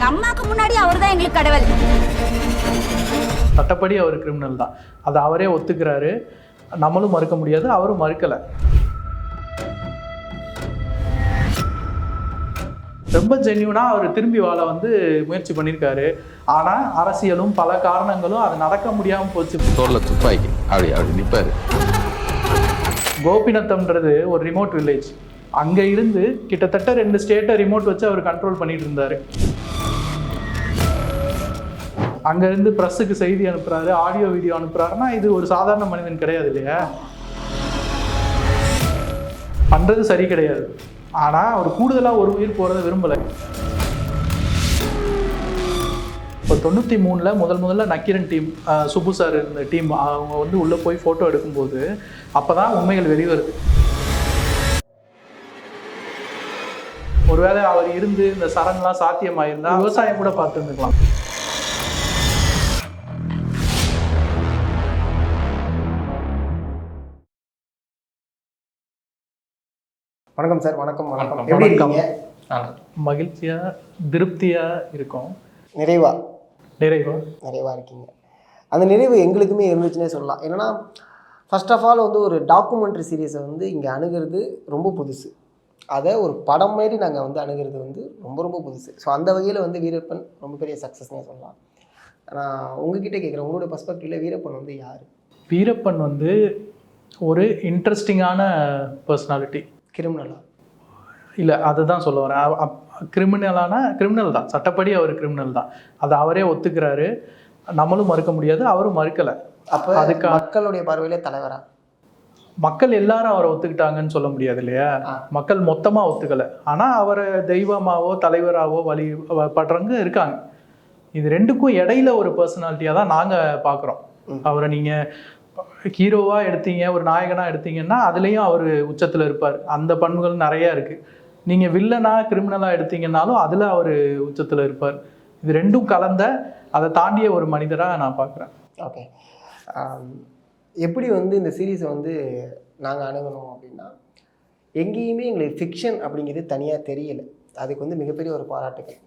எங்க அம்மாக்கு முன்னாடி அவர் தான் எங்களுக்கு கடவுள். சட்டப்படி அவர் கிரிமினல் தான், அதை அவரே ஒத்துக்கிறாரு. நம்மளும் மறுக்க முடியாது, அவரும் மறுக்கலை. ரொம்ப ஜென்யூனாக அவர் திரும்பி வாழ முயற்சி பண்ணியிருக்காரு. ஆனால் அரசியலும் பல காரணங்களும் அது நடக்க முடியாமல் போச்சு. தோல்ல துப்பாக்கி அப்படி நிற்பாரு. கோபிநத்தம்ன்றது ஒரு ரிமோட் வில்லேஜ். அங்கே இருந்து கிட்டத்தட்ட 2 ஸ்டேட்டை ரிமோட் வச்சு அவர் கண்ட்ரோல் பண்ணிட்டு இருந்தார். அங்கேருந்து ப்ரெஸ்ஸுக்கு செய்தி அனுப்புகிறாரு, ஆடியோ வீடியோ அனுப்புகிறாருன்னா இது ஒரு சாதாரண மனிதன் கிடையாது இல்லையா? பண்ணுறது சரி கிடையாது. ஆனால் அவர் கூடுதலாக ஒரு உயிர் போகிறத விரும்பலை. இப்போ 93ல் முதல்ல நக்கீரன் டீம், சுப்பு சார் இருந்த டீம், அவங்க உள்ளே போய் ஃபோட்டோ எடுக்கும்போது அப்போ தான் உண்மைகள் வெளிவருது. ஒருவேளை அவர் இருந்து இந்த சரண்லாம் சாத்தியமாயிருந்தா விவசாயம் கூட பார்த்துருந்துக்கலாம். வணக்கம் சார். வணக்கம். எப்படி இருக்கீங்க? மகிழ்ச்சியா திருப்தியா இருக்கும். நிறைவா இருக்கீங்க. அந்த நிறைவு எங்களுக்குமே இருந்துச்சுன்னே சொல்லலாம். என்னன்னா ஃபர்ஸ்ட் ஆஃப் ஆல் ஒரு டாக்குமெண்ட்ரி சீரீஸை இங்கே அணுகிறது ரொம்ப புதுசு. அதை ஒரு படம் மாதிரி நாங்கள் அணுகிறது ரொம்ப புதுசு. ஸோ அந்த வகையில் வீரப்பன் ரொம்ப பெரிய சக்ஸஸ்னே சொல்லலாம். நான் உங்ககிட்ட கேட்குறேன், உங்களுடைய பர்ஸ்பெக்டிவில் வீரப்பன் யார்? வீரப்பன் ஒரு இன்ட்ரெஸ்டிங்கான பர்சனாலிட்டி. கிரிமினலா? இல்லை, அதுதான் சொல்ல வரேன். கிரிமினல் தான், சட்டப்படி அவர் கிரிமினல் தான், அதை அவரே ஒத்துக்கிறாரு. நம்மளும் மறுக்க முடியாது, அவரும் மறுக்கலை. அப்போ அதுக்கு மக்களுடைய பார்வையிலே தலைவரா? மக்கள் எல்லாரும் அவரை ஒத்துக்கிட்டாங்கன்னு சொல்ல முடியாது இல்லையா? மக்கள் மொத்தமாக ஒத்துக்கலை. ஆனால் அவரை தெய்வமாவோ தலைவராகவோ வழிபடுறவங்க இருக்காங்க. இது ரெண்டுக்கும் இடையில ஒரு பர்சனாலிட்டியாக தான் நாங்கள் பார்க்குறோம் அவரை. நீங்கள் ஹீரோவாக எடுத்தீங்க, ஒரு நாயகனாக எடுத்தீங்கன்னா அதுலேயும் அவர் உச்சத்தில் இருப்பார். அந்த பண்புகள் நிறையா இருக்குது. நீங்கள் வில்லனாக கிரிமினலாக எடுத்தீங்கன்னாலும் அதில் அவர் உச்சத்தில் இருப்பார். இது ரெண்டும் கலந்த, அதை தாண்டிய ஒரு மனிதராக நான் பார்க்குறேன். ஓகே. எப்படி இந்த சீரீஸை நாங்கள் அணுகணும் அப்படின்னா, எங்கேயுமே எங்களுக்கு ஃபிக்ஷன் அப்படிங்கிறது தனியாக தெரியலை. அதுக்கு மிகப்பெரிய ஒரு பாராட்டுகள்.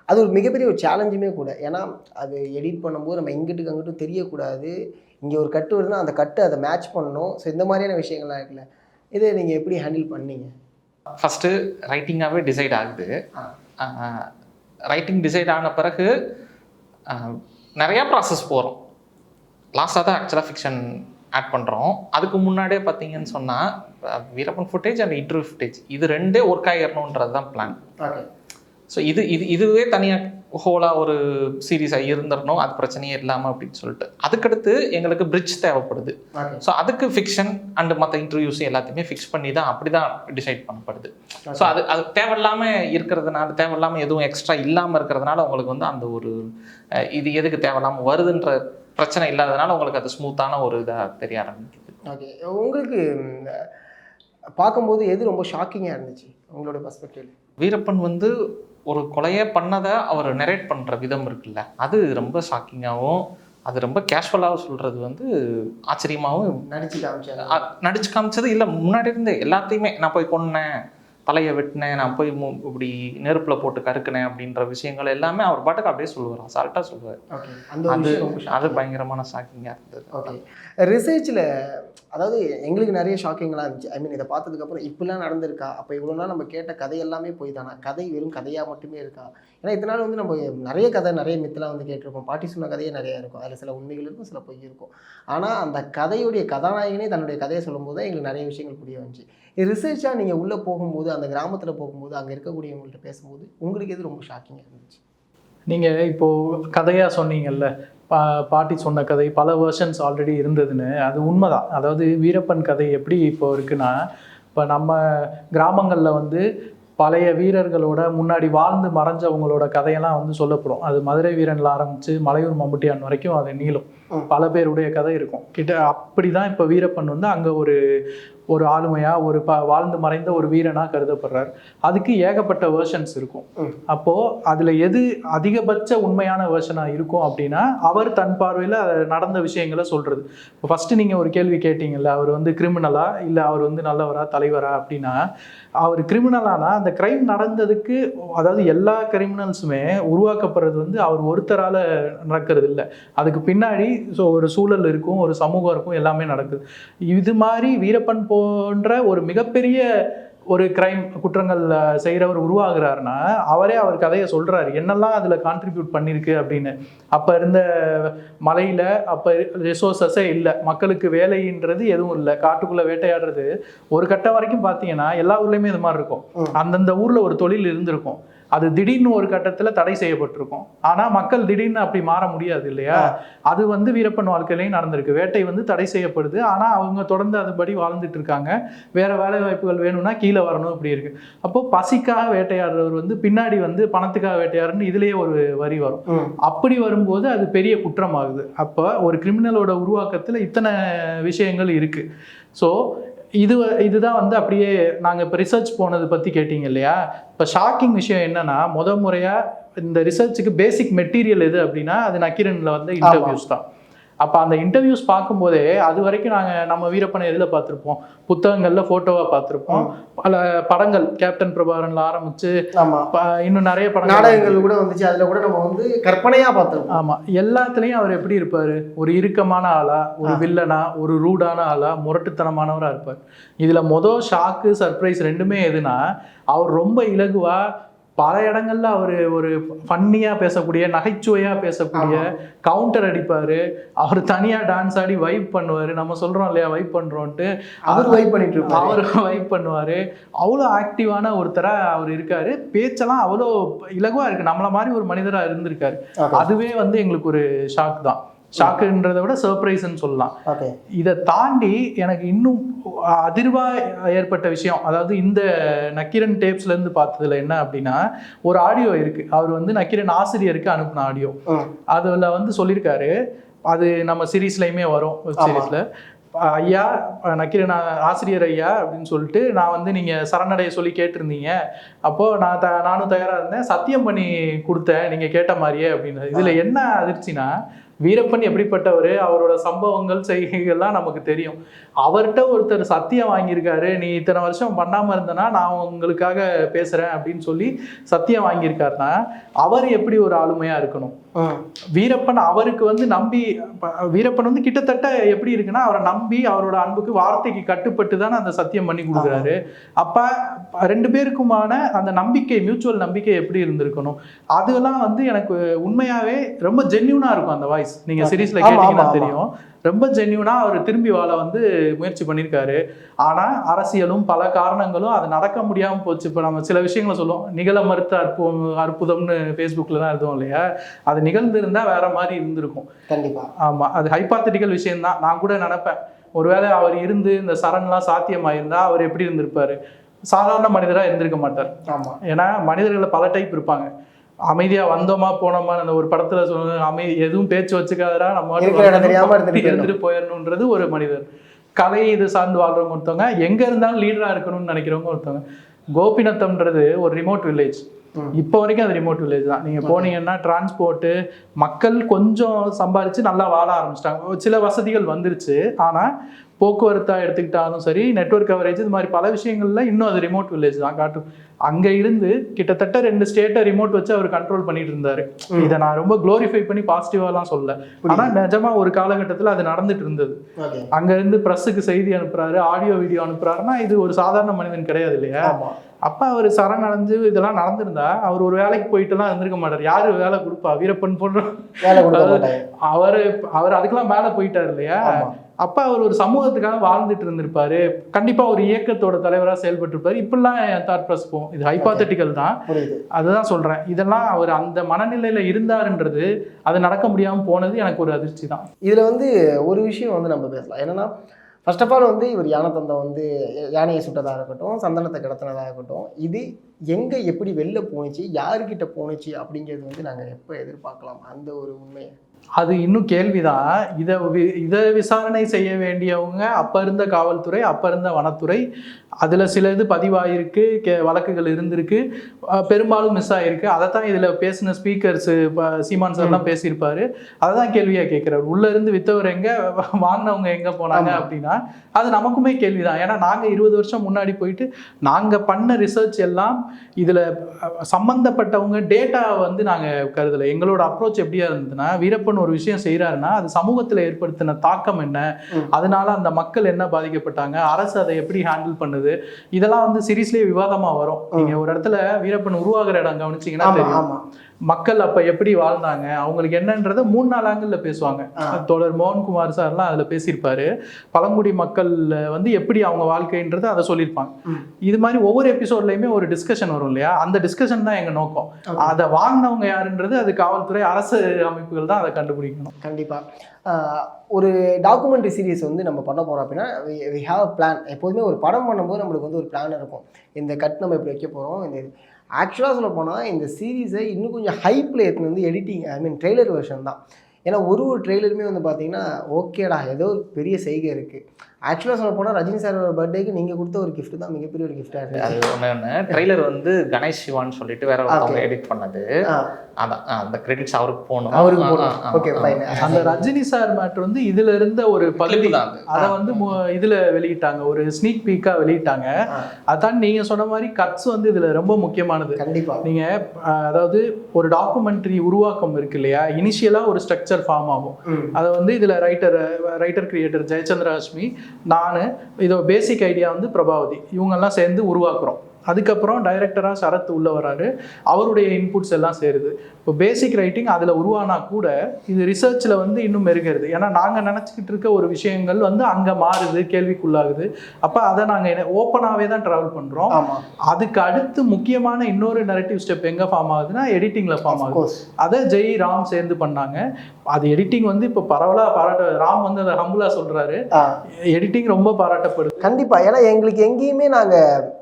அது ஒரு மிகப்பெரிய ஒரு சேலஞ்சுமே கூட. ஏன்னா அது எடிட் பண்ணும்போது நம்ம இங்கிட்டுக்கு அங்கிட்டும் தெரியக்கூடாது. இங்கே ஒரு கட்டு வருதுன்னா அந்த கட்டு அதை மேட்ச் பண்ணணும். ஸோ இந்த மாதிரியான விஷயங்கள்லாம் இருக்குல்ல, இதை நீங்கள் எப்படி ஹேண்டில் பண்ணீங்க? ஃபஸ்ட்டு ரைட்டிங்காகவே டிசைட் ஆகுது. ரைட்டிங் டிசைட் ஆன பிறகு நிறையா ப்ராசஸ் போகிறோம். லாஸ்ட்டாக தான் ஆக்சுவலாக ஃபிக்ஷன் ஆட் பண்ணுறோம். அதுக்கு முன்னாடியே பார்த்தீங்கன்னு சொன்னால் Veerappan footage and interview footage இது ரெண்டே ஒர்க் ஆகிடணுன்றது தான் பிளான். ஓகே. ஸோ இதுவே தனியாக ஹோலாக ஒரு சீரீஸாக இருந்துடணும், அது பிரச்சனையே இல்லாமல் அப்படின்னு சொல்லிட்டு. அதுக்கடுத்து எங்களுக்கு பிரிட்ஜ் தேவைப்படுது. ஸோ அதுக்கு ஃபிக்ஷன் அண்ட் மற்ற இன்டர்வியூஸ் எல்லாத்தையுமே ஃபிக்ஸ் பண்ணி தான் அப்படி தான் டிசைட் பண்ணப்படுது. ஸோ அது தேவையில்லாமல் இருக்கிறதுனால, தேவையில்லாமல் எதுவும் எக்ஸ்ட்ரா இல்லாமல் இருக்கிறதுனால உங்களுக்கு அந்த ஒரு இது எதுக்கு தேவையில்லாமல் வருதுன்ற பிரச்சனை இல்லாததுனால உங்களுக்கு அது ஸ்மூத்தான ஒரு இதாக தெரிய ஆரம்பிக்குது. ஓகே. உங்களுக்கு பார்க்கும்போது எது ரொம்ப ஷாக்கிங்காக இருந்துச்சு உங்களோட பர்ஸ்பெக்டிவ்? வீரப்பன் ஒரு கொலையே பண்ணதை அவர் நெரேட் பண்ணுற விதம் இருக்குல்ல, அது ரொம்ப ஷாக்கிங்காகவும் அது ரொம்ப கேஷுவலாகவும் சொல்கிறது ஆச்சரியமாகவும். நடிச்சு காமிச்சது இல்லை, முன்னாடி இருந்தே எல்லாத்தையுமே நான் போய் கொன்னேன், தலையை வெட்டினேன், நான் போய் இப்படி நெருப்பில் போட்டு கருக்கினேன் அப்படின்ற விஷயங்கள் எல்லாமே அவர் பாட்டுக்கு அப்படியே சொல்லுவார், அசால்ட்டாக சொல்லுவார். அது பயங்கரமான ஷாக்கிங்காக இருந்தது. ஓகே. ரிசர்ச்சில் அதாவது எங்களுக்கு நிறைய ஷாக்கிங்லாம் இருந்துச்சு. ஐ மீன் இதை பார்த்ததுக்கப்புறம் இப்படிலாம் நடந்திருக்கா, அப்போ இவ்வளோ நாள் நம்ம கேட்ட கதை எல்லாமே போய் தானா, கதை வெறும் கதையாக மட்டுமே இருக்கா? ஏன்னா இதனால் நம்ம நிறைய கதை, நிறைய மித்தெலாம் கேட்டிருக்கோம். பாட்டி சொன்ன கதையே நிறையா இருக்கும், அதில் சில உண்மைகள் இருக்கும், சில பொய் இருக்கும். ஆனால் அந்த கதையுடைய கதாநாயகனே தன்னுடைய கதையை சொல்லும்போது தான் எங்களுக்கு நிறைய விஷயங்கள் புரிய வந்துச்சு. இது ரிசர்ச்சாக நீங்கள் உள்ளே போகும்போது, அந்த கிராமத்தில் போகும்போது, அங்கே இருக்கக்கூடியவங்கள்ட்ட பேசும்போது உங்களுக்கு எது ரொம்ப ஷாக்கிங்காக இருந்துச்சு? நீங்கள் இப்போது கதையாக சொன்னீங்கல்ல, பாட்டி சொன்ன கதை பல வெர்ஷன்ஸ் ஆல்ரெடி இருந்ததுன்னு, அது உண்மைதான். அதாவது வீரப்பன் கதை எப்படி இப்போ இருக்குன்னா, இப்போ நம்ம கிராமங்களில் பழைய வீரர்களோட முன்னாடி வாழ்ந்து மறைஞ்சவங்களோட கதையெல்லாம் சொல்லப்படும். அது மதுரை வீரனில் ஆரம்பித்து மலையூர் மம்புட்டியான் வரைக்கும் அது நீளும். பல பேருடைய கதை இருக்கும் கிட்ட. அப்படி தான் இப்போ வீரப்பன் அங்கே ஒரு ஒரு ஆளுமையா ஒரு வாழ்ந்து மறைந்த ஒரு வீரனா கருதப்படுறார். அதுக்கு ஏகப்பட்ட வேர்ஷன்ஸ் இருக்கும். அப்போ அதுல எது அதிகபட்ச உண்மையான வேர்ஷனா இருக்கும் அப்படின்னா அவர் தன் பார்வையில நடந்த விஷயங்களை சொல்றது. இப்போ ஃபர்ஸ்ட் நீங்க ஒரு கேள்வி கேட்டீங்கல்ல, அவர் வந்து கிரிமினலா இல்ல அவர் வந்து நல்லவரா தலைவரா அப்படின்னா, அவர் கிரிமினலானா அந்த கிரைம் நடந்ததுக்கு, அதாவது எல்லா கிரிமினல்ஸுமே உருவாக்கப்படுறது வந்து அவர் ஒருத்தரால நடக்கிறது இல்லை. அதுக்கு பின்னாடி ஒரு சூழல் இருக்கும், ஒரு சமூகம் இருக்கும், எல்லாமே நடக்குது. இது மாதிரி வீரப்பன் போன்ற ஒரு மிகப்பெரிய ஒரு கிரைம் குற்றங்கள் செய்கிறவர் உருவாகிறாருன்னா அவரே அவர் கதையை சொல்கிறாரு, என்னெல்லாம் அதில் கான்ட்ரிபியூட் பண்ணியிருக்கு அப்படின்னு. அப்போ இருந்த மலையில் அப்போ ரிசோர்ஸஸே இல்லை, மக்களுக்கு வேலைன்றது எதுவும் இல்லை, காட்டுக்குள்ளே வேட்டையாடுறது ஒரு கட்டம் வரைக்கும் பார்த்தீங்கன்னா எல்லா ஊர்லேயுமே இது மாதிரி இருக்கும். அந்தந்த ஊரில் ஒரு தொழில் இருந்திருக்கும், அது திடீர்னு ஒரு கட்டத்தில் தடை செய்யப்பட்டிருக்கும். ஆனால் மக்கள் திடீர்னு அப்படி மாற முடியாது இல்லையா. அது வந்து வீரப்பன் வாழ்க்கையிலையும் நடந்திருக்கு. வேட்டை வந்து தடை செய்யப்படுது, ஆனால் அவங்க தொடர்ந்து அதுபடி வாழ்ந்துட்டு இருக்காங்க. வேற வேலை வாய்ப்புகள் வேணும்னா கீழே வரணும், இப்படி இருக்கு. அப்போ பசிக்காக வேட்டையாடுறவர் வந்து பின்னாடி வந்து பணத்துக்காக வேட்டையாடுறன்னு இதுலேயே ஒரு வரி வரும். அப்படி வரும்போது அது பெரிய குற்றமாகுது. அப்போ ஒரு கிரிமினலோட உருவாக்கத்தில் இத்தனை விஷயங்கள் இருக்கு. ஸோ இதுதான் வந்து அப்படியே நாங்கள் இப்போ ரிசர்ச் போனது பற்றி கேட்டிங்க இல்லையா. இப்போ ஷாக்கிங் விஷயம் என்னன்னா, முறையாக இந்த ரிசர்ச்சுக்கு பேசிக் மெட்டீரியல் எது அப்படின்னா அது நக்கீரனில் வந்து இன்டர்வியூஸ் தான். அப்போ அந்த இன்டர்வியூஸ் பார்க்கும்போதே அது வரைக்கும் நாங்கள் நம்ம வீரப்பனை எதில் பார்த்துருப்போம், புத்தகங்களில் ஃபோட்டோவாக பார்த்துருப்போம், பல படங்கள் கேப்டன் பிரபாகரன்ல ஆரம்பிச்சு இன்னும் நிறைய நாடகங்கள் கூட வந்துச்சு, அதில் கூட நம்ம வந்து கற்பனையாக பார்த்துருப்போம். ஆமாம், எல்லாத்துலேயும் அவர் எப்படி இருப்பார், ஒரு இறுக்கமான ஆளா, ஒரு வில்லனா, ஒரு ரூடான ஆளா, முரட்டுத்தனமானவராக இருப்பார். இதில் ஷாக்கு சர்ப்ரைஸ் ரெண்டுமே எதுனா, அவர் ரொம்ப இலகுவா பல இடங்கள்ல அவர் ஒரு ஃபன்னியாக பேசக்கூடிய, நகைச்சுவையாக பேசக்கூடிய, கவுண்டர் அடிப்பார், அவர் தனியாக டான்ஸ் ஆடி வைப் பண்ணுவார். நம்ம சொல்கிறோம் இல்லையா வைப் பண்ணுறோன்ட்டு, அவர் வைப் பண்ணிட்டு இருப்பார், அவர் வைப் பண்ணுவார். அவ்வளோ ஆக்டிவான ஒருத்தராக அவர் இருக்கார். பேச்செல்லாம் அவ்வளோ இலகுவாக இருக்குது, நம்மளை மாதிரி ஒரு மனிதராக இருந்திருக்காரு. அதுவே வந்து எங்களுக்கு ஒரு ஷாக் தான். ஷாக்குன்றதை விட சர்ப்ரைஸ்ன்னு சொல்லலாம். இதை தாண்டி எனக்கு இன்னும் அதிர்வா ஏற்பட்ட விஷயம், அதாவது இந்த நக்கீரன் டேப்ஸ்லேருந்து பார்த்ததுல என்ன அப்படின்னா, ஒரு ஆடியோ இருக்கு. அவர் வந்து நக்கீரன் ஆசிரியருக்கு அனுப்பின ஆடியோ. அதில் வந்து சொல்லியிருக்காரு, அது நம்ம சீரீஸ்லையுமே வரும், வெப் சீரீஸில். ஐயா, நக்கீரன் ஆசிரியர் ஐயா அப்படின்னு சொல்லிட்டு, நான் வந்து நீங்கள் சரணடைய சொல்லி கேட்டிருந்தீங்க, அப்போது நானும் தயாராக இருந்தேன், சத்தியம் பண்ணி கொடுத்தேன் நீங்கள் கேட்ட மாதிரியே அப்படின்னு. இதில் என்ன அதிர்ச்சினா, வீரப்பன் எப்படிப்பட்டவர், அவரோட சம்பவங்கள் செய்கைகள்லாம் நமக்கு தெரியும். அவர்கிட்ட ஒருத்தர் சத்தியம் வாங்கியிருக்காரு, நீ இத்தனை வருஷம் பண்ணாமல் இருந்தனா நான் உங்களுக்காக பேசுகிறேன் அப்படின்னு சொல்லி சத்தியம் வாங்கியிருக்காருன்னா அவர் எப்படி ஒரு ஆளுமையாக இருக்கணும். வீரப்பன் அவருக்கு வந்து நம்பி, வீரப்பன் வந்து கிட்டத்தட்ட எப்படி இருக்குன்னா, அவரை நம்பி அவரோட அன்புக்கு வார்த்தைக்கு கட்டுப்பட்டு தானே அந்த சத்தியம் பண்ணி கொடுக்குறாரு. அப்போ ரெண்டு பேருக்குமான அந்த நம்பிக்கை, மியூச்சுவல் நம்பிக்கை எப்படி இருந்திருக்கணும். அதெல்லாம் வந்து எனக்கு உண்மையாகவே ரொம்ப ஜென்யூனாக இருக்கும் அந்த வாய்ஸ். நீங்கள் சீரீஸில் கேட்டீங்கன்னா தெரியும், ரொம்ப ஜென்யூனாக அவர் திரும்பி வாழ வந்து முயற்சி பண்ணியிருக்காரு. ஆனால் அரசியலும் பல காரணங்களும் அது நடக்க முடியாமல் போச்சு. இப்போ நம்ம சில விஷயங்களை சொல்லுவோம், நிகழ மறுத்த அற்புதம்னு ஃபேஸ்புக்கில் தான் எழுதுவோம் இல்லையா, அது நிகழ்ந்திருந்தால் வேற மாதிரி இருந்திருக்கும் கண்டிப்பாக. ஆமாம், அது ஹைபாத்தட்டிக்கல் விஷயம்தான். நான் கூட நினைப்பேன், ஒருவேளை அவர் இருந்து இந்த சரண்லாம் சாத்தியமாயிருந்தா அவர் எப்படி இருந்திருப்பாரு. சாதாரண மனிதராக இருந்திருக்க மாட்டார். ஆமாம், ஏன்னா மனிதர்களில் பல டைப் இருப்பாங்க. அமைதியாக வந்தோமா போனோமா, அந்த ஒரு படத்தில் சொல்லுங்க, எதுவும் பேச்சு வச்சுக்காதரா, நம்ம இருந்துட்டு போயிடணுன்றது ஒரு மனிதர். கலை இது சார்ந்து வாழ்றவங்க ஒருத்தவங்க, எங்கே இருந்தாலும் லீடராக இருக்கணும்னு நினைக்கிறவங்க ஒருத்தவங்க. கோபிநத்தம்ன்றது ஒரு ரிமோட் வில்லேஜ். இப்போ வரைக்கும் அது ரிமோட் வில்லேஜ் தான். நீங்கள் போனீங்கன்னா டிரான்ஸ்போர்ட்டு, மக்கள் கொஞ்சம் சம்பாதிச்சு நல்லா வாழ ஆரம்பிச்சிட்டாங்க, சில வசதிகள் வந்துருச்சு. ஆனால் போக்குவரத்தாக எடுத்துக்கிட்டாலும் சரி, நெட்வொர்க் கவரேஜ், இது மாதிரி பல விஷயங்கள்ல இன்னும் அது ரிமோட் வில்லேஜ் தான் காட்டும். அங்கே இருந்து கிட்டத்தட்ட 2 ஸ்டேட்டை ரிமோட் வச்சு அவர் கண்ட்ரோல் பண்ணிட்டு இருந்தாரு. இதை நான் ரொம்ப குளோரிஃபை பண்ணி பாசிட்டிவாலாம் சொல்ல, ஆனால் நிஜமா ஒரு காலகட்டத்தில் அது நடந்துட்டு இருந்தது. அங்கேருந்து ப்ரெஸ்ஸுக்கு செய்தி அனுப்புறாரு, ஆடியோ வீடியோ அனுப்புறாருன்னா இது ஒரு சாதாரண மனிதன் கிடையாது இல்லையா. அப்போ அவர் சரணடைஞ்சு இதெல்லாம் நடந்திருந்தா அவர் ஒரு வேலைக்கு போயிட்டுலாம் இருந்திருக்க மாட்டார். யாரு வேலை கொடுப்பா, வீரப்பன் போன்ற அவர் அதுக்கெல்லாம் மேலே போயிட்டார் இல்லையா. அப்போ அவர் ஒரு சமூகத்துக்காக வாழ்ந்துட்டு இருந்திருப்பாரு, கண்டிப்பாக ஒரு இயக்கத்தோட தலைவராக செயல்பட்டு இருப்பாரு. இப்படிலாம் என் தாட் ப்ராசஸ் போகும். இது ஹைபாத்தட்டிக்கல் தான், அதுதான் சொல்கிறேன். இதெல்லாம் அவர் அந்த மனநிலையில் இருந்தாருன்றது, அது நடக்க முடியாமல் போனது எனக்கு ஒரு அதிர்ச்சி தான். இதில் வந்து ஒரு விஷயம் வந்து நம்ம பேசலாம். என்னன்னா, ஃபர்ஸ்ட் ஆஃப் ஆல் வந்து இவர் யானை தந்தை வந்து யானையை சுட்டதாக இருக்கட்டும், சந்தனத்தை கடத்தினதாக இருக்கட்டும், இது எங்கே எப்படி வெளில போணுச்சு, யாருக்கிட்ட போணுச்சு அப்படிங்கிறது வந்து நாங்கள் எப்போ எதிர்பார்க்கலாம் அந்த ஒரு உண்மையை? அது இன்னும் கேள்விதான். இதை விசாரணை செய்ய வேண்டியவங்க அப்போ இருந்த காவல்துறை, அப்போ இருந்த வனத்துறை. அதில் சில இது பதிவாயிருக்கு, வழக்குகள் இருந்திருக்கு, பெரும்பாலும் மிஸ் ஆகிருக்கு. அதை தான் இதில் பேசின ஸ்பீக்கர்ஸு சீமான் சார்லாம் பேசியிருப்பாரு. அதை தான் கேள்வியாக கேட்குறாரு. உள்ளேருந்து விற்றவர் எங்கே, வாங்கினவங்க எங்கே போனாங்க அப்படின்னா அது நமக்குமே கேள்வி தான். ஏன்னா நாங்கள் 20 வருஷம் முன்னாடி போயிட்டு நாங்கள் பண்ண ரிசர்ச் எல்லாம் இதில் சம்மந்தப்பட்டவங்க டேட்டாவை வந்து நாங்கள் கருதலை. எங்களோட அப்ரோச் எப்படியா இருந்ததுன்னா, வீரப்பன் ஒரு விஷயம் செய்கிறாருன்னா அது சமூகத்தில் ஏற்படுத்தின தாக்கம் என்ன, அதனால அந்த மக்கள் என்ன பாதிக்கப்பட்டாங்க, அரசு அதை எப்படி ஹேண்டில் பண்ணுது, இதெல்லாம் வந்து சீரியஸ்லேயே விவாதமாக வரும். நீங்கள் ஒரு இடத்துல வீரப்பன் உருவாகிற இடம் கவனிச்சிங்கன்னா தெரியும். மக்கள் அப்போ எப்படி வாழ்ந்தாங்க, அவங்களுக்கு என்னன்றதை 3-4 ஆங்கிளில் பேசுவாங்க. தோழர் மோகன்குமார் சார்லாம் அதில் பேசியிருப்பாரு. பழங்குடி மக்கள் வந்து எப்படி அவங்க வாழ்க்கைன்றதை அதை சொல்லியிருப்பாங்க. இது மாதிரி ஒவ்வொரு எபிசோட்லையுமே ஒரு டிஸ்கஷன் வரும் இல்லையா, அந்த டிஸ்கஷன் தான் எங்கள் நோக்கம். அதை வாங்கினவங்க யாருன்றது அது காவல்துறை, அரசு அமைப்புகள் தான் அதை கண்டுபிடிக்கணும். கண்டிப்பாக ஒரு டாக்குமெண்ட்ரி சீரீஸ் வந்து நம்ம பண்ண போகிறோம் அப்படின்னா வி ஹாவ் அ பிளான். எப்போதுமே ஒரு படம் பண்ணும்போது நம்மளுக்கு வந்து ஒரு பிளான் இருக்கும். இந்த கட் நம்ம எப்படி வைக்க போகிறோம். இந்த ஆக்சுவலாக சொல்ல போனால் இந்த சீரீஸை இன்னும் கொஞ்சம் ஹைப்பில் எடுத்துன்னு வந்து எடிட்டிங், ஐ மீன் ட்ரெய்லர் வெர்ஷன் தான். ஏன்னா ஒரு ட்ரெய்லருமே வந்து பார்த்தீங்கன்னா ஓகேடா ஏதோ ஒரு பெரிய செய்கை இருக்குது. ஆக்சுவலாக சொல்ல போனால் ரஜினி சார் பர்த்டேக்கு நீங்கள் கொடுத்த ஒரு கிஃப்ட் தான் மிகப்பெரிய ஒரு கிஃப்டாக இருக்குது. அது ஒன்று ட்ரெய்லர் வந்து கணேஷ் சிவான்னு சொல்லிட்டு வேற ஒருத்தவங்க எடிட் பண்ணது. அதான் அந்த கிரெடிட்ஸ் அவருக்கு போகணும். Okay fine. அந்த ரஜினி சார் மேட்ரு வந்து இதுல இருந்த ஒரு பகுதி தான். அதை வந்து இதுல வெளியிட்டாங்க, ஒரு ஸ்னீக் பீக்கா வெளியிட்டாங்க. அதான் நீங்க சொன்ன மாதிரி கட்ஸ் வந்து இதுல ரொம்ப முக்கியமானது. கண்டிப்பா நீங்க அதாவது ஒரு டாக்குமெண்ட்ரி உருவாக்கம் இருக்கு இல்லையா, இனிஷியலா ஒரு ஸ்ட்ரக்சர் ஃபார்ம் ஆகும். அதை வந்து இதுல ரைட்டர் கிரியேட்டர் ஜெயச்சந்திராஷ்மி, நான் இதோ பேசிக் ஐடியா வந்து பிரபாவதி, இவங்கெல்லாம் சேர்ந்து உருவாக்குறோம். அதுக்கப்புறம் டைரக்டராக சரத் உள்ள வராரு, அவருடைய இன்புட்ஸ் எல்லாம் சேருது. இப்போ பேசிக் ரைட்டிங் அதில் உருவானா கூட இது ரிசர்ச்சில் வந்து இன்னும் மெருகிறது. ஏன்னா நாங்கள் நினச்சிக்கிட்டு இருக்க ஒரு விஷயங்கள் வந்து அங்கே மாறுது, கேள்விக்குள்ளாகுது. அப்போ அதை நாங்கள் ஓப்பனாகவே தான் ட்ராவல் பண்ணுறோம். அதுக்கு அடுத்து முக்கியமான இன்னொரு நரேட்டிவ் ஸ்டெப் எங்கே ஃபார்ம் ஆகுதுன்னா எடிட்டிங்கில் ஃபார்ம் ஆகுது. அதை ஜெய் ராம் சேர்ந்து பண்ணாங்க. அது எடிட்டிங் வந்து இப்போ பரவலாக ராம் வந்து அதை ஹம்புலா சொல்கிறாரு, எடிட்டிங் ரொம்ப பாராட்டப்படுது. கண்டிப்பாக. ஏன்னா எங்களுக்கு எங்கேயுமே நாங்கள்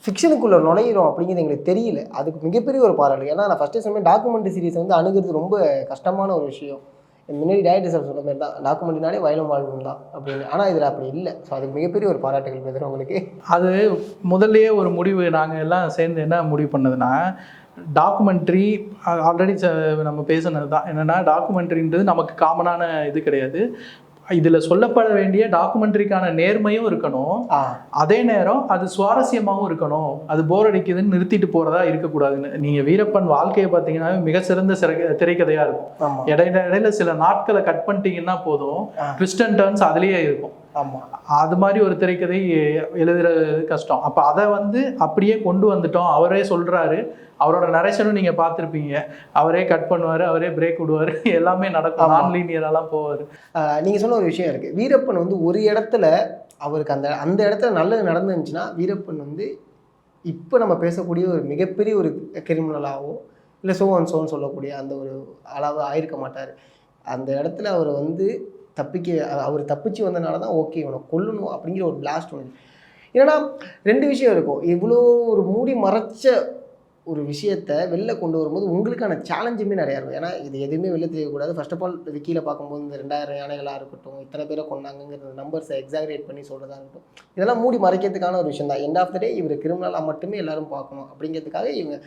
ஃபிக்ஷனுக்குள்ளே நுழையிறோம் அப்படிங்கிறது எங்களுக்கு தெரியல. அதுக்கு மிகப்பெரிய ஒரு பாராட்டு. ஏன்னா நான் ஃபஸ்ட்டே சொன்னேன், டாக்குமெண்ட்ரி சீரிஸ் வந்து அணுகிறது ரொம்ப கஷ்டமான ஒரு விஷயம். முன்னாடி டேரக்டர் சார் சொன்ன மாதிரி தான், டாக்குமெண்ட்ரினாலே வயலும் வாழ்வும் தான் அப்படின்னு. ஆனால் இதில் அப்படி இல்லை. ஸோ அதுக்கு மிகப்பெரிய ஒரு பாராட்டுகள் பேசுகிறோம் உங்களுக்கு. அது முதல்லையே ஒரு முடிவு நாங்கள் எல்லாம் சேர்ந்து என்ன முடிவு பண்ணதுன்னா, டாக்குமெண்ட்ரி ஆல்ரெடி நம்ம பேசுனது தான். என்னென்னா டாக்குமெண்ட்ரின்றது நமக்கு காமனான இது கிடையாது. இதில் சொல்லப்பட வேண்டிய டாக்குமெண்ட்ரிக்கான நேர்மையும் இருக்கணும், அதே நேரம் அது சுவாரஸ்யமாகவும் இருக்கணும். அது போர் அடிக்குதுன்னு நிறுத்திட்டு போகிறதா இருக்கக்கூடாதுன்னு. நீங்கள் வீரப்பன் வாழ்க்கையை பார்த்தீங்கன்னா மிக சிறந்த திரைக்கதையாக இருக்கும். இடையில சில நாட்களை கட் பண்ணிட்டீங்கன்னா போதும், ட்விஸ்ட் அண்ட் டர்ன்ஸ் அதுலேயே இருக்கும். அது மாதிரி ஒரு திரைக்கதை எழுதுறது கஷ்டம். அப்போ அதை வந்து அப்படியே கொண்டு வந்துட்டோம். அவரே சொல்கிறாரு, அவரோட நரேஷனும் நீங்கள் பார்த்துருப்பீங்க, அவரே கட் பண்ணுவார், அவரே பிரேக் விடுவார், எல்லாமே நடக்கும், நான் லீனியரெல்லாம் போவார். நீங்கள் சொன்ன ஒரு விஷயம் இருக்குது. வீரப்பன் வந்து ஒரு இடத்துல அவருக்கு அந்த இடத்துல நல்லது நடந்துருந்துச்சுன்னா வீரப்பன் வந்து இப்போ நம்ம பேசக்கூடிய ஒரு மிகப்பெரிய ஒரு கிரிமினலாகவோ இல்லை சோன்னு சொல்லக்கூடிய அந்த ஒரு அளவு ஆயிருக்க மாட்டார். அந்த இடத்துல அவர் வந்து அவர் தப்பிச்சு வந்தனால தான் ஓகே இவனை கொல்லணும் அப்படிங்கிற ஒரு பிளாஸ்ட் ஒன்று. ஏன்னா 2 விஷயம் இருக்கும். இவ்வளோ ஒரு மூடி மறைச்ச ஒரு விஷயத்தை வெளில கொண்டு வரும்போது உங்களுக்கான சேலஞ்சுமே நிறையா இருக்கும். ஏன்னா இது எதுவுமே வெளில தெரியக்கூடாது. ஃபர்ஸ்ட் ஆஃப் ஆல் விக்கியில் பார்க்கும்போது இந்த 2000 யானைகளாக இருக்கட்டும், இத்தனை பேரை கொண்டாங்கிற நம்பர்ஸை எக்ஸாகரேட் பண்ணி சொல்கிறதா இருக்கட்டும், இதெல்லாம் மூடி மறைக்கிறதுக்கான ஒரு விஷயம் தான். எண்ட் ஆஃப் த டே இவர் கிரிமினலாக மட்டுமே எல்லாரும் பார்க்கணும் அப்படிங்கிறதுக்காக இவங்க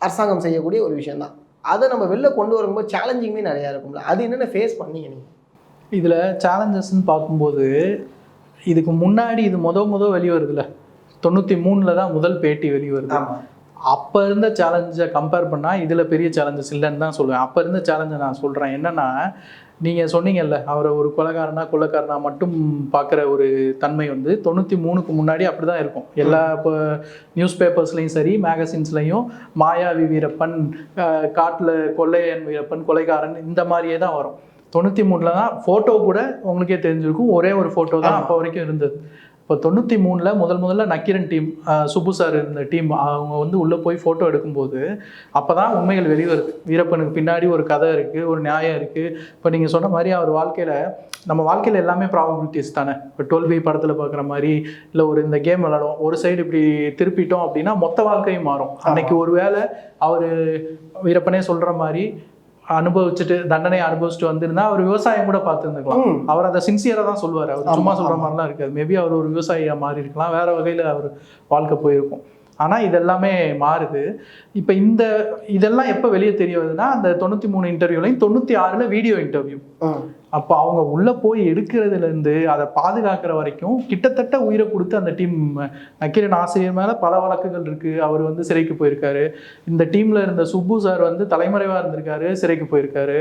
அரசாங்கம் செய்யக்கூடிய ஒரு விஷயம் தான். அதை நம்ம வெளில கொண்டு வரும்போது சேலஞ்சிங்குமே நிறையா இருக்கும்ல. அது என்னென்ன ஃபேஸ் பண்ணீங்க நீங்கள்? இதில் சேலஞ்சஸ்ன்னு பார்க்கும்போது இதுக்கு முன்னாடி இது முத வெளிவருதுல 93 தான் முதல் பேட்டி வெளிவருது. அப்போ இருந்த சேலஞ்சை கம்பேர் பண்ணால் இதில் பெரிய சேலஞ்சஸ் இல்லைன்னு தான் சொல்லுவேன். அப்போ இருந்த சேலஞ்சை நான் சொல்கிறேன். என்னென்னா, நீங்கள் சொன்னீங்கல்ல, அவரை ஒரு கொலைக்காரனா மட்டும் பார்க்குற ஒரு தன்மை வந்து 93க்கு முன்னாடி அப்படி தான் இருக்கும். எல்லா இப்போ நியூஸ் பேப்பர்ஸ்லையும் சரி, மேகசின்ஸ்லையும் மாயாவி வீரப்பன், காட்டில் கொள்ளையன் வீரப்பன், கொலைக்காரன், இந்த மாதிரியே தான் வரும். 93 தான். ஃபோட்டோ கூட உங்களுக்கே தெரிஞ்சிருக்கும், ஒரே ஒரு ஃபோட்டோ தான் அப்போ வரைக்கும் இருந்தது. இப்போ 93ல் முதல்ல நக்கீரன் டீம், சுப்பு சார் இருந்த டீம், அவங்க வந்து உள்ளே போய் ஃபோட்டோ எடுக்கும்போது அப்போ தான் உண்மைகள் வெளிவருது. வீரப்பனுக்கு பின்னாடி ஒரு கதை இருக்குது, ஒரு நியாயம் இருக்குது. இப்போ நீங்கள் சொன்ன மாதிரி அவர் வாழ்க்கையில், நம்ம வாழ்க்கையில் எல்லாமே ப்ராபபிலிட்டிஸ் தானே. இப்போ 12B படத்தில் பார்க்குற மாதிரி, இல்லை ஒரு இந்த கேம் விளாடுவோம், ஒரு சைடு இப்படி திருப்பிட்டோம் அப்படின்னா மொத்த வாழ்க்கையும் மாறும். அன்னைக்கு ஒரு வேளை அவர் வீரப்பனே சொல்கிற மாதிரி அனுபவிச்சுட்டு தண்டனை அனுபவிச்சுட்டு வந்திருந்தா அவர் விவசாயம் கூட பார்த்துருந்துக்கலாம். அவர் அதை சின்சியராக தான் சொல்லுவார். அவர் சும்மா சொல்கிற மாதிரிலாம் இருக்காது. மேபி அவர் ஒரு விவசாயியாக மாறி இருக்கலாம், வேற வகையில் அவர் வாழ்க்கை போயிருக்கும். ஆனால் இதெல்லாமே மாறுது. இப்போ இதெல்லாம் எப்போ வெளியே தெரிய வருதுன்னா, அந்த 93 இன்டர்வியூலையும் 96ல் வீடியோ இன்டர்வியூ. அப்போ அவங்க உள்ளே போய் எடுக்கிறதுலேருந்து அதை பாதுகாக்கிற வரைக்கும் கிட்டத்தட்ட உயிரை கொடுத்து அந்த டீம். நக்கீரன் ஆசிரியர் மேலே பல வழக்குகள் இருக்குது. அவர் வந்து சிறைக்கு போயிருக்காரு. இந்த டீமில் இருந்த சுப்பு சார் வந்து தலைமறைவாக இருந்திருக்காரு, சிறைக்கு போயிருக்காரு.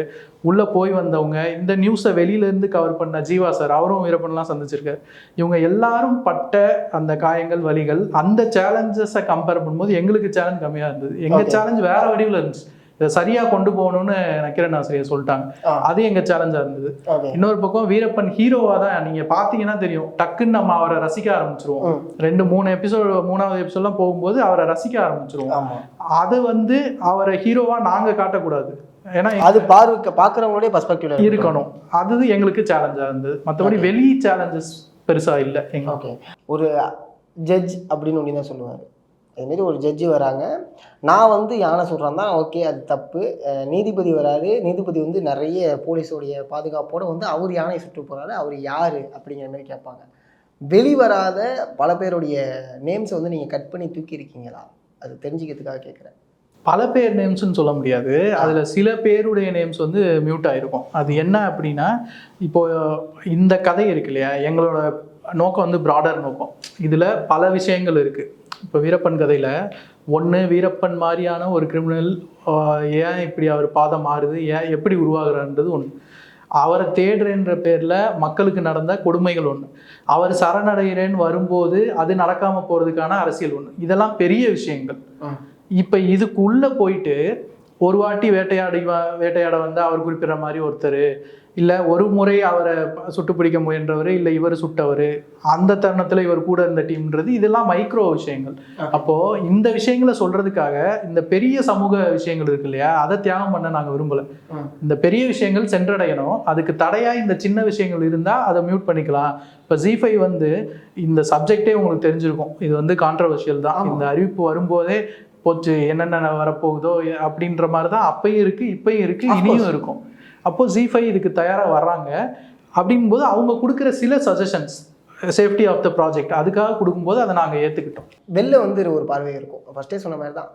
உள்ளே போய் வந்தவங்க, இந்த நியூஸை வெளியிலேருந்து கவர் பண்ண ஜீவா சார், அவரும் வீரப்பன்லாம் சந்திச்சிருக்காரு. இவங்க எல்லாரும் பட்ட அந்த காயங்கள், வலிகள், அந்த சேலஞ்சஸை கம்பேர் பண்ணும்போது எங்களுக்கு சேலஞ்ச் கம்மியாக இருந்தது. எங்கள் சேலஞ்ச் வேறு வடிவில் இருந்துச்சு. இதை சரியாக கொண்டு போகணும்னு நக்கீரன் ஆசிரியர் சொல்லிட்டாங்க. அது எங்கள் சேலஞ்சாக இருந்தது. இன்னொரு பக்கம் வீரப்பன் ஹீரோவாக தான் நீங்கள் பார்த்தீங்கன்னா தெரியும், டக்குன்னு நம்ம அவரை ரசிக்க ஆரம்பிச்சிருவோம். 2-3 எபிசோடு, 3வது எபிசோட்லாம் போகும்போது அவரை ரசிக்க ஆரம்பிச்சிருவோம். அது வந்து அவரை ஹீரோவாக நாங்கள் காட்டக்கூடாது. ஏன்னா அது பார்க்குறவங்களுடைய பர்ஸ்பெக்டிவ்ல இருக்கணும். அது எங்களுக்கு சேலஞ்சாக இருந்தது. மற்றபடி வெளி சேலஞ்சஸ் பெருசாக இல்லை எங்களுக்கு. ஒரு ஜட்ஜ் அப்படின்னு ஒன்று தான் சொல்லுவார். அதுமாரி ஒரு ஜட்ஜி வராங்க, நான் வந்து யானை சொல்கிறேன் தான், ஓகே அது தப்பு. நீதிபதி வராரு, நீதிபதி வந்து நிறைய போலீஸோடைய பாதுகாப்போடு வந்து அவர் யானையை சுட்டு போகிறாரு, அவர் யார் அப்படிங்கிற மாதிரி கேட்பாங்க. வெளிவராத பல பேருடைய நேம்ஸை வந்து நீங்கள் கட் பண்ணி தூக்கி இருக்கீங்களா? அது தெரிஞ்சுக்கிறதுக்காக கேட்குறேன். பல பேர் நேம்ஸ்ன்னு சொல்ல முடியாது. அதில் சில பேருடைய நேம்ஸ் வந்து மியூட் ஆகிருக்கும். அது என்ன அப்படின்னா, இப்போது இந்த கதை இருக்கு இல்லையா, எங்களோட நோக்கம் வந்து ப்ராடர் நோக்கம். இதில் பல விஷயங்கள் இருக்குது. இப்போ வீரப்பன் கதையில் ஒன்று, வீரப்பன் மாதிரியான ஒரு கிரிமினல் ஏன் இப்படி அவர் பாதம் மாறுது, ஏன் எப்படி உருவாகிறான்றது ஒன்று. அவரை தேடுறேன்ற பேரில் மக்களுக்கு நடந்த கொடுமைகள் ஒன்று. அவர் சரணடைகிறேன்னு வரும்போது அது நடக்காமல் போகிறதுக்கான அரசியல் ஒன்று. இதெல்லாம் பெரிய விஷயங்கள். இப்போ இதுக்குள்ளே போயிட்டு ஒரு வாட்டி வேட்டையாட வந்து அவர் குறிப்பிட்ற மாதிரி ஒருத்தர், இல்லை ஒரு முறை அவரை சுட்டு பிடிக்க முயன்றவர், இல்லை இவர் சுட்டவர், அந்த தருணத்தில் இவர் கூட இருந்த டீம்ன்றது, இதெல்லாம் மைக்ரோ விஷயங்கள். அப்போது இந்த விஷயங்களை சொல்கிறதுக்காக இந்த பெரிய சமூக விஷயங்கள் இருக்கு இல்லையா, அதை தியாகம் பண்ண நாங்கள் விரும்பலை. இந்த பெரிய விஷயங்கள் சென்றடையணும். அதுக்கு தடையாக இந்த சின்ன விஷயங்கள் இருந்தால் அதை மியூட் பண்ணிக்கலாம். இப்போ ZEE5 வந்து இந்த சப்ஜெக்டே உங்களுக்கு தெரிஞ்சிருக்கும், இது வந்து கான்ட்ரவர்ஷியல் தான். இந்த அறிவிப்பு வரும்போதே போச்சு, என்னென்ன வரப்போகுதோ அப்படின்ற மாதிரி தான் அப்பையும் இருக்குது, இப்பையும் இருக்குது, இனியும் இருக்கும். அப்போது ZEE5 இதுக்கு தயாராக வர்றாங்க. அப்படிங்கும்போது அவங்க கொடுக்குற சில suggestions, safety of the project, அதுக்காக கொடுக்கும்போது அதை நாங்கள் ஏற்றுக்கிட்டோம். வெளில வந்து ஒரு பார்வை இருக்கும். ஃபஸ்ட்டே சொன்ன மாதிரி தான்,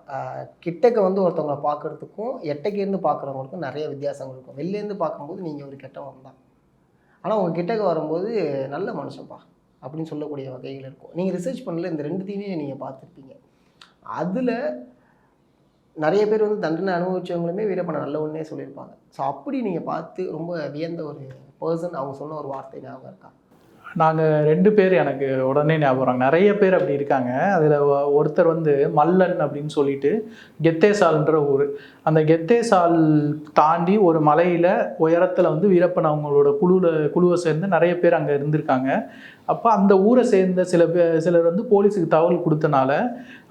கிட்டக்க வந்து ஒருத்தவங்களை பார்க்குறதுக்கும் எட்டக்கேருந்து பார்க்குறவங்களுக்கும் நிறைய வித்தியாசங்கள் இருக்கும். வெளிலேருந்து பார்க்கும்போது நீங்கள் ஒரு கெட்டவன் தான், ஆனால் உங்கள் கிட்டக்க வரும்போது நல்ல மனுஷன்ப்பா அப்படின்னு சொல்லக்கூடிய வகைகள் இருக்கும். நீங்கள் ரிசர்ச் பண்ணல, இந்த ரெண்டுத்தையுமே நீங்கள் பார்த்துருப்பீங்க. அதில் நிறைய பேர் வந்து தண்டனை அனுபவிச்சவங்களுமே வீரப்பனை நல்ல ஒன்றே சொல்லியிருப்பாங்க. ஸோ அப்படி நீங்கள் பார்த்து ரொம்ப வியந்த ஒரு பர்சன், அவங்க சொன்ன ஒரு வார்த்தை ஞாபகம் இருக்கா? நாங்கள் 2 பேர் எனக்கு உடனே ஞாபகம் வராங்க. நிறைய பேர் அப்படி இருக்காங்க. அதில் ஒருத்தர் வந்து மல்லன் அப்படின்னு சொல்லிட்டு, கெத்தேசால்ன்ற ஊர். அந்த கெத்தேசால் தாண்டி ஒரு மலையில் உயரத்தில் வந்து வீரப்பன் அவங்களோட குழுவை சேர்ந்து நிறைய பேர் அங்கே இருந்திருக்காங்க. அப்போ அந்த ஊரை சேர்ந்த சிலர் வந்து போலீஸுக்கு தகவல் கொடுத்தனால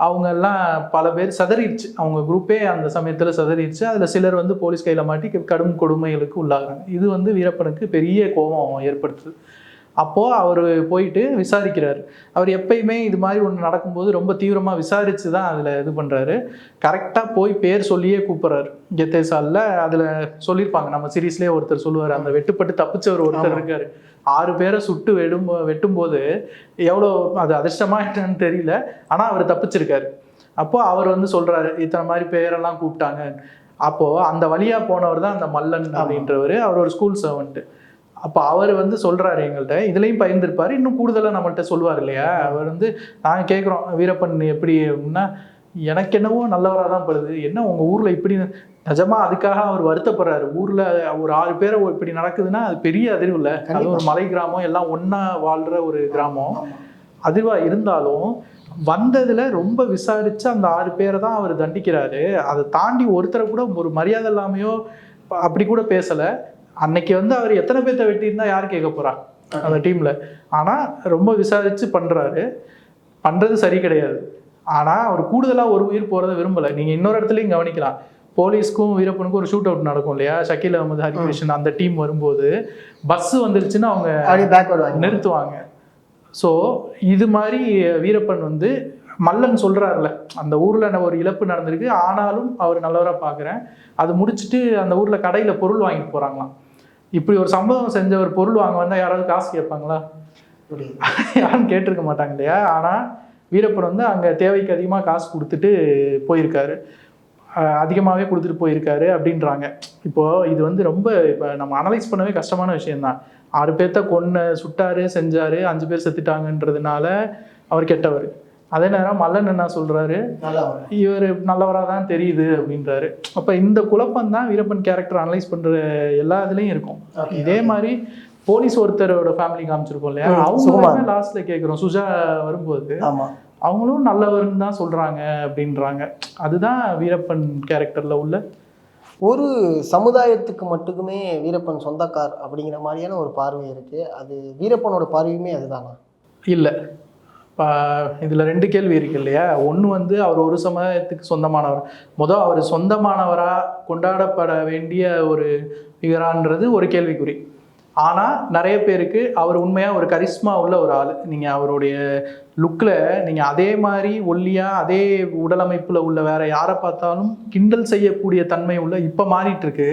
அவங்கெல்லாம் பல பேர் சதறிடுச்சு. அவங்க குரூப்பே அந்த சமயத்தில் சதறிடுச்சு. அதில் சிலர் வந்து போலீஸ் கையில் மாட்டி கடும் கொடுமைகளுக்கு உள்ளாகிறாங்க. இது வந்து வீரப்பனுக்கு பெரிய கோபம் ஏற்படுத்துது. அப்போது அவர் போயிட்டு விசாரிக்கிறார். அவர் எப்பயுமே இது மாதிரி ஒன்று நடக்கும்போது ரொம்ப தீவிரமாக விசாரித்து தான் அதில் இது பண்ணுறாரு. கரெக்டாக போய் பேர் சொல்லியே கூப்பிட்றாரு. கெத்தேசாலில் அதில் சொல்லியிருப்பாங்க, நம்ம சீரீஸ்லேயே ஒருத்தர் சொல்லுவார், அந்த வெட்டுப்பட்டு தப்பிச்சவர் ஒருத்தர் இருக்கார். 6 பேரை சுட்டு வெட்டும்போது எவ்வளோ அது அதிர்ஷ்டமாக என்னன்னு தெரியல, ஆனால் அவர் தப்பிச்சிருக்காரு. அப்போது அவர் வந்து சொல்கிறாரு, இத்தனை மாதிரி பேரெல்லாம் கூப்பிட்டாங்க. அப்போது அந்த வழியாக போனவர் தான் அந்த மல்லன் அப்படின்றவர். அவர் ஒரு ஸ்கூல் சர்வெண்ட்டு. அப்போ அவர் வந்து சொல்கிறாரு எங்கள்கிட்ட, இதுலேயும் பகிர்ந்துருப்பார், இன்னும் கூடுதலாக நம்மள்கிட்ட சொல்லுவார் இல்லையா. அவர் வந்து நாங்கள் கேட்குறோம், வீரப்பன் எப்படி அப்படின்னா, எனக்கு என்னவோ நல்லவராக தான் படுது, என்ன உங்கள் ஊரில் இப்படி நிஜமாக அதுக்காக அவர் வருத்தப்படுறாரு. ஊரில் ஒரு 6 பேரை இப்படி நடக்குதுன்னா அது பெரிய அதிர்வு இல்லை. அது ஒரு மலை கிராமம், எல்லாம் ஒன்றா வாழ்கிற ஒரு கிராமம். அதிர்வாக இருந்தாலும் வந்ததில் ரொம்ப விசாரித்து அந்த 6 பேரை தான் அவர் தண்டிக்கிறாரு. அதை தாண்டி ஒருத்தரை கூட ஒரு மரியாதை இல்லாமையோ அப்படி கூட பேசலை. அன்னைக்கு வந்து அவர் எத்தனை பேர்த்த வெட்டியிருந்தா யார் கேட்க போறா? அந்த டீமில். ஆனால் ரொம்ப விசாரித்து பண்ணுறது சரி கிடையாது. ஆனால் அவர் கூடுதலாக ஒரு உயிர் போகிறத விரும்பலை. நீங்கள் இன்னொரு இடத்துலையும் கவனிக்கலாம். போலீஸ்க்கும் வீரப்பனுக்கும் ஒரு ஷூட் அவுட் நடக்கும் இல்லையா, ஷக்கீல் அகமது, ஹரிகிருஷ்ணன் அந்த டீம் வரும்போது பஸ்ஸு வந்துருச்சுன்னா அவங்க நிறுத்துவாங்க. ஸோ இது மாதிரி வீரப்பன் வந்து மல்லன் சொல்கிறாருல, அந்த ஊரில் ஒரு இழப்பு நடந்திருக்கு, ஆனாலும் அவர் நல்லவராக பார்க்குறேன், அது முடிச்சுட்டு அந்த ஊரில் கடையில் பொருள் வாங்கிட்டு போகிறாங்களாம். இப்படி ஒரு சம்பவம் செஞ்சவர் பொருள் வாங்க வந்தால் யாராவது காசு கேட்பாங்களா? யாரும் கேட்டிருக்க மாட்டாங்க இல்லையா. ஆனால் வீரப்பன் வந்து அங்கே தேவைக்கு அதிகமாக காசு கொடுத்துட்டு போயிருக்காரு, அதிகமாகவே கொடுத்துட்டு போயிருக்காரு அப்படின்றாங்க. இப்போது இது வந்து ரொம்ப இப்போ நம்ம அனலைஸ் பண்ணவே கஷ்டமான விஷயந்தான். 6 பேர்த்த சுட்டாரு, செஞ்சார், 5 பேர் செத்துட்டாங்கன்றதுனால அவர் கெட்டவர். அதே நேரம் மல்லன் என்ன சொல்கிறாரு, இவர் நல்லவராக தான் தெரியுது அப்படின்றாரு. அப்போ இந்த குழப்பம் தான் வீரப்பன் கேரக்டர் அனலைஸ் பண்ணுற எல்லா இதுலேயும் இருக்கும். இதே மாதிரி போலீஸ் ஒருத்தரோட ஃபேமிலி காமிச்சிருக்கோம் இல்லையா, அவங்க லாஸ்ட்ல கேட்குறோம் சுஜா வரும்போது அவங்களும் நல்லவர்னு தான் சொல்கிறாங்க அப்படின்றாங்க. அதுதான் வீரப்பன் கேரக்டரில் உள்ள ஒரு சமுதாயத்துக்கு மட்டுமே வீரப்பன் சொந்தக்கார் அப்படிங்கிற மாதிரியான ஒரு பார்வை இருக்குது. அது வீரப்பனோட பார்வையுமே அதுதானா? இல்லை. இப்போ இதில் 2 கேள்வி இருக்கு இல்லையா. ஒன்று வந்து அவர் ஒரு சமுதாயத்துக்கு சொந்தமானவர், அவர் சொந்தமானவராக கொண்டாடப்பட வேண்டிய ஒரு இவரான்றது ஒரு கேள்விக்குறி. ஆனால் நிறைய பேருக்கு அவர் உண்மையாக ஒரு கரிஸ்மா உள்ள ஒரு ஆள். நீங்கள் அவருடைய லுக்கில் நீங்கள் அதே மாதிரி ஒல்லியாக அதே உடலமைப்பில் உள்ள வேற யாரை பார்த்தாலும் கிண்டல் செய்யக்கூடிய தன்மை உள்ள, இப்போ மாறிட்டுருக்கு.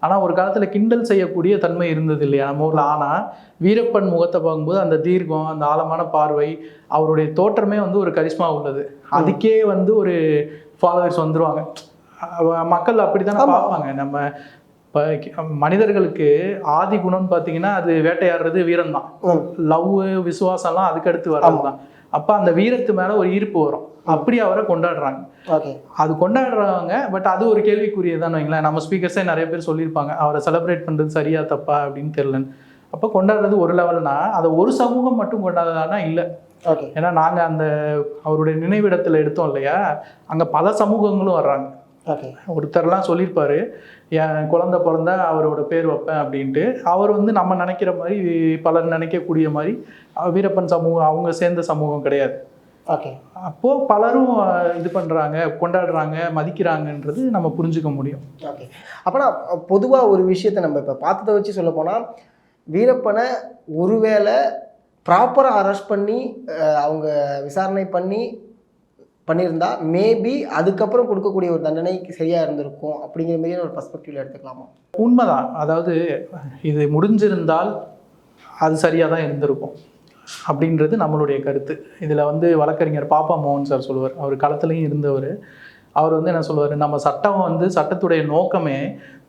ஆனால் ஒரு காலத்தில் கிண்டல் செய்யக்கூடிய தன்மை இருந்தது இல்லையா நம்ம ஊரில். ஆனால் வீரப்பன் முகத்தை பார்க்கும்போது அந்த தீர்க்கம், அந்த ஆழமான பார்வை, அவருடைய தோற்றமே வந்து ஒரு கரிஸ்மா உள்ளது. அதுக்கே வந்து ஒரு ஃபாலோவர்ஸ் வந்துருவாங்க. மக்கள் அப்படி தானே பார்ப்பாங்க. நம்ம இப்போ மனிதர்களுக்கு ஆதி குணம்னு பார்த்தீங்கன்னா அது வேட்டையாடுறது, வீரம் தான். லவ், விசுவாசம்லாம் அதுக்கடுத்து வர்றது தான். அப்போ அந்த வீரத்து மேலே ஒரு ஈர்ப்பு வரும். அப்படி அவரை கொண்டாடுறாங்க. அது கொண்டாடுறாங்க. பட் அது ஒரு கேள்விக்குரியதான் வைங்களேன். நம்ம ஸ்பீக்கர்ஸே நிறைய பேர் சொல்லியிருப்பாங்க, அவரை செலிப்ரேட் பண்ணுறது சரியா தப்பா அப்படின்னு தெரியலன்னு. அப்போ கொண்டாடுறது ஒரு லெவல்னா அதை ஒரு சமூகம் மட்டும் கொண்டாடுறதானா இல்லை. ஏன்னா நாங்கள் அந்த அவருடைய நினைவிடத்தில் எடுத்தோம் இல்லையா, அங்கே பல சமூகங்களும் வர்றாங்க. ஒருத்தர்லாம் சொல்லியிருப்பாரு, என் குழந்தை பிறந்தா அவரோட பேர் வைப்பேன் அப்படின்ட்டு. அவர் வந்து நம்ம நினைக்கிற மாதிரி, பலர் நினைக்கக்கூடிய மாதிரி வீரப்பன் சமூகம் அவங்க சேர்ந்த சமூகம் கிடையாது. அப்போது பலரும் இது பண்ணுறாங்க, கொண்டாடுறாங்க, மதிக்கிறாங்கன்றது நம்ம புரிஞ்சுக்க முடியும். அப்போனா பொதுவாக ஒரு விஷயத்தை நம்ம இப்போ பார்த்ததை வச்சு சொல்ல போனால், வீரப்பனை ஒருவேளை ப்ராப்பராக அரெஸ்ட் பண்ணி அவங்க விசாரணை பண்ணியிருந்தா மேபி அதுக்கப்புறம் கொடுக்கக்கூடிய ஒரு தண்டனை சரியாக இருந்திருக்கும் அப்படிங்கிற மாதிரியான ஒரு பர்ஸ்பெக்டிவ்ல எடுத்துக்கலாமா? உண்மைதான். அதாவது இது முடிஞ்சிருந்தால் அது சரியாக தான் இருந்திருக்கும் அப்படின்றது நம்மளுடைய கருத்து. இதில் வந்து வழக்கறிஞர் பாப்பா மோகன் சார் சொல்லுவார், அவர் களத்துலையும் இருந்தவர். அவர் வந்து என்ன சொல்லுவார், நம்ம சட்டம் வந்து சட்டத்துடைய நோக்கமே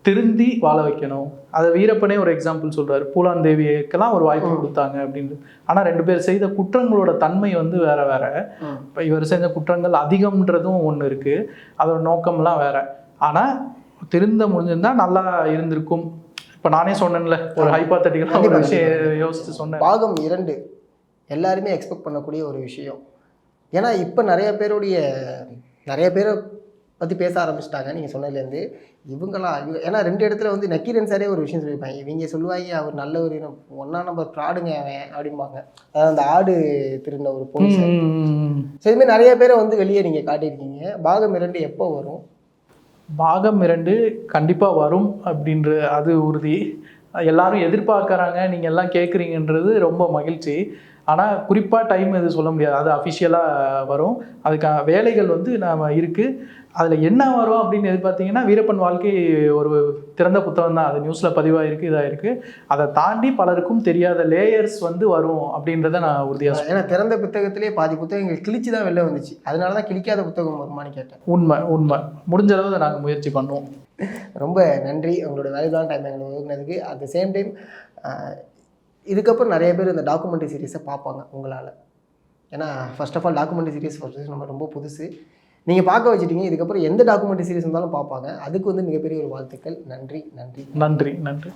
திருந்தி வாழ வைக்கணும். அதை வீரப்பனே ஒரு எக்ஸாம்பிள் சொல்கிறார். பூலான் தேவியக்கெல்லாம் ஒரு வாய்ப்பு கொடுத்தாங்க அப்படின்னு. ஆனால் 2 பேர் செய்த குற்றங்களோட தன்மை வந்து வேற வேற. இப்போ இவர் செஞ்ச குற்றங்கள் அதிகம்ன்றதும் ஒன்று இருக்குது, அதோட நோக்கம்லாம் வேற. ஆனால் திருந்த முடிஞ்சிருந்தா நல்லா இருந்திருக்கும். இப்போ நானே சொன்னேன்ல, ஒரு ஹைபாத்தட்டிக்கலாக ஒரு விஷயம் யோசிச்சு சொன்னேன். பாகம் 2 எல்லாருமே எக்ஸ்பெக்ட் பண்ணக்கூடிய ஒரு விஷயம். ஏன்னா இப்போ நிறைய பேரை பற்றி பேச ஆரம்பிச்சிட்டாங்க. நீங்கள் சொன்னதுலேருந்து ஏன்னா 2 இடத்துல வந்து நக்கீரன் சாரே ஒரு விஷயம் சொல்லியிருப்பாங்க. இவங்க சொல்லுவாங்க அவர் நல்ல ஒரு 1ஆம் நம்பர் ப்ராடுங்க அவன் அப்படிம்பாங்க. அதாவது அந்த ஆடு திருந்த ஒரு போலீஸ். ஸோ இதுமாதிரி நிறைய பேரை வந்து வெளியே நீங்கள் காட்டியிருக்கீங்க. பாகம் 2 எப்போ வரும்? பாகம் 2 கண்டிப்பாக வரும் அப்படின்ற அது உறுதி. எல்லாரும் எதிர்பார்க்குறாங்க, நீங்கள் எல்லாம் கேட்குறீங்கன்றது ரொம்ப மகிழ்ச்சி. ஆனால் குறிப்பாக டைம் எது சொல்ல முடியாது. அது அஃபிஷியலாக வரும். அதுக்கான வேலைகள் வந்து நாம் இருக்குது. அதில் என்ன வரும் அப்படின்னு எதிர்பார்த்தீங்கன்னா, வீரப்பன் வாழ்க்கை ஒரு திறந்த புத்தகம் தான். அது நியூஸில் பதிவாயிருக்கு, இதாக இருக்குது. அதை தாண்டி பலருக்கும் தெரியாத லேயர்ஸ் வந்து வரும் அப்படின்றத நான் உறுதியாக சொல்லுவேன். ஏன்னா திறந்த புத்தகத்திலே பாதி புத்தகங்கள் கிழிச்சு தான் வெளில வந்துச்சு. அதனால தான் கிழிக்காத புத்தகம் வருமானு கேட்டேன். உண்மை. முடிஞ்ச அளவு அதை நாங்கள் முயற்சி பண்ணுவோம். ரொம்ப நன்றி உங்களோட வேல்யூபிளான டைம் எங்களுக்கு ஒதுக்குனதுக்கு. அட் த சேம் டைம் இதுக்கப்புறம் நிறைய பேர் இந்த டாக்குமெண்ட்ரி சீரீஸை பார்ப்பாங்க உங்களால். ஏன்னா first of all documentary series நம்ம ரொம்ப புதுசு, நீங்கள் பார்க்க வச்சுட்டீங்க. இதுக்கப்புறம் எந்த டாக்குமெண்ட்ரி சீரீஸ் இருந்தாலும் பார்ப்பாங்க. அதுக்கு வந்து மிகப்பெரிய ஒரு வாழ்த்துக்கள். நன்றி. நன்றி.